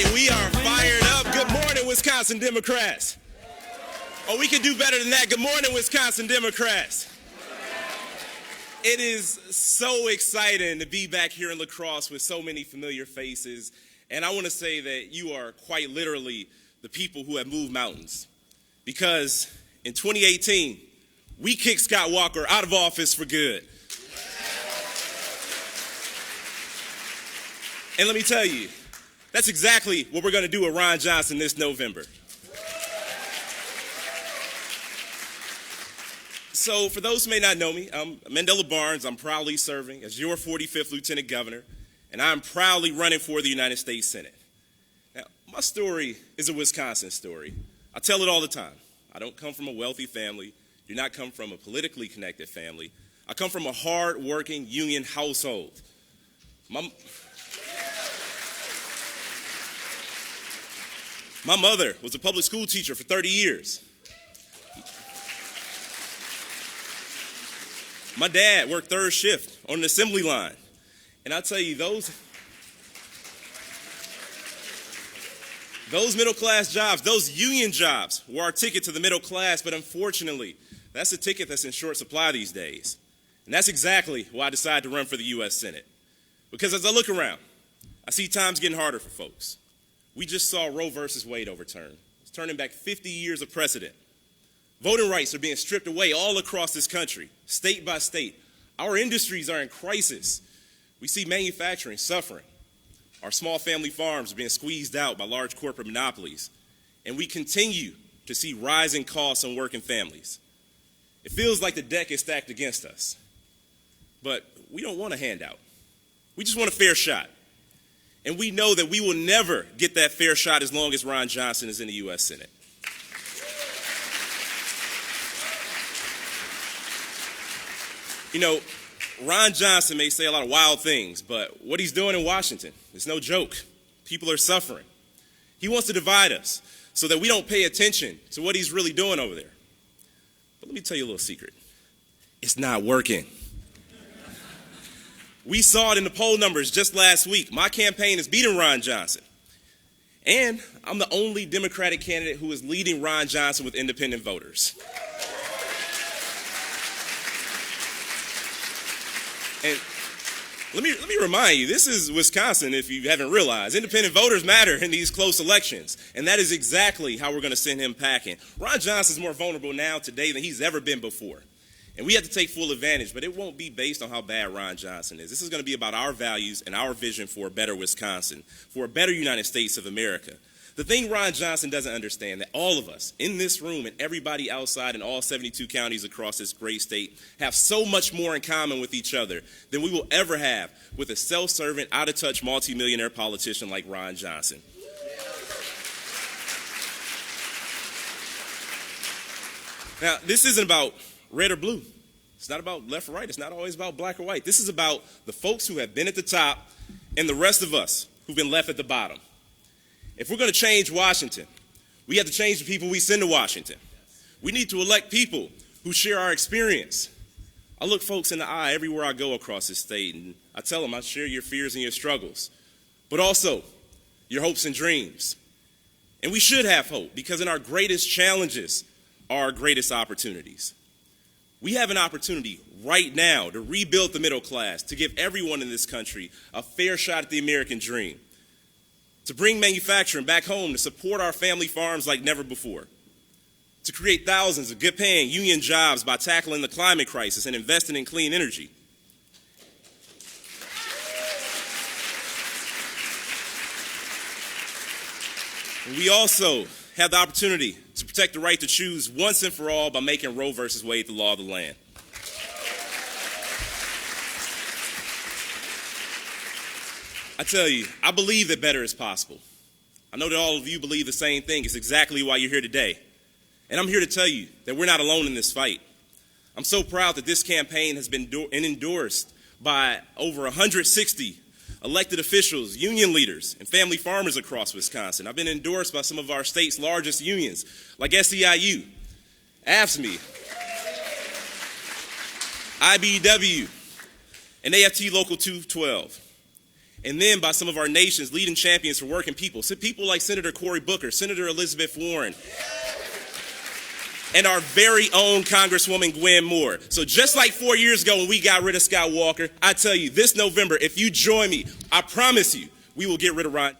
right, we are fired up. Good morning, Wisconsin Democrats. Oh, we can do better than that. Good morning, Wisconsin Democrats. It is so exciting to be back here in La Crosse with so many familiar faces. And I want to say that you are quite literally the people who have moved mountains. Because in 2018, we kicked Scott Walker out of office for good. And let me tell you, that's exactly what we're going to do with Ron Johnson this November. So for those who may not know me, I'm Mandela Barnes. I'm proudly serving as your 45th Lieutenant Governor, and I'm proudly running for the United States Senate. Now, my story is a Wisconsin story. I tell it all the time. I don't come from a wealthy family, do not come from a politically connected family. I come from a hard-working union household. My mother was a public school teacher for 30 years. My dad worked third shift on an assembly line. And I tell you, those middle-class jobs, those union jobs were our ticket to the middle class, but unfortunately, that's a ticket that's in short supply these days. And that's exactly why I decided to run for the U.S. Senate. Because as I look around, I see times getting harder for folks. We just saw Roe versus Wade overturned. It's turning back 50 years of precedent. Voting rights are being stripped away all across this country, state by state. Our industries are in crisis. We see manufacturing suffering. Our small family farms are being squeezed out by large corporate monopolies. And we continue to see rising costs on working families. It feels like the deck is stacked against us. But we don't want a handout. We just want a fair shot. And we know that we will never get that fair shot as long as Ron Johnson is in the U.S. Senate. You know, Ron Johnson may say a lot of wild things, but what he's doing in Washington is no joke. People are suffering. He wants to divide us so that we don't pay attention to what he's really doing over there. But let me tell you a little secret. It's not working. We saw it in the poll numbers just last week. My campaign is beating Ron Johnson. And I'm the only Democratic candidate who is leading Ron Johnson with independent voters. And let me remind you, this is Wisconsin, if you haven't realized. Independent voters matter in these close elections. And that is exactly how we're going to send him packing. Ron Johnson's more vulnerable now today than he's ever been before. And we have to take full advantage, but it won't be based on how bad Ron Johnson is. This is going to be about our values and our vision for a better Wisconsin, for a better United States of America. The thing Ron Johnson doesn't understand, that all of us in this room and everybody outside in all 72 counties across this great state have so much more in common with each other than we will ever have with a self-serving, out-of-touch multimillionaire politician like Ron Johnson. Now, this isn't about red or blue. It's not about left or right. It's not always about black or white. This is about the folks who have been at the top and the rest of us who've been left at the bottom. If we're going to change Washington, we have to change the people we send to Washington. We need to elect people who share our experience. I look folks in the eye everywhere I go across this state, and I tell them I share your fears and your struggles, but also your hopes and dreams. And we should have hope, because in our greatest challenges are our greatest opportunities. We have an opportunity right now to rebuild the middle class, to give everyone in this country a fair shot at the American dream, to bring manufacturing back home, to support our family farms like never before, to create thousands of good-paying union jobs by tackling the climate crisis and investing in clean energy. And we also have the opportunity to protect the right to choose once and for all by making Roe versus Wade the law of the land. I tell you, I believe that better is possible. I know that all of you believe the same thing. It's exactly why you're here today. And I'm here to tell you that we're not alone in this fight. I'm so proud that this campaign has been endorsed by over 160 elected officials, union leaders, and family farmers across Wisconsin. I've been endorsed by some of our state's largest unions, like SEIU, AFSCME, IBEW, and AFT Local 212. and then by some of our nation's leading champions for working people. So people like Senator Cory Booker, Senator Elizabeth Warren, and our very own Congresswoman Gwen Moore. So just like 4 years ago when we got rid of Scott Walker, I tell you, this November, if you join me, I promise you, we will get rid of Ron.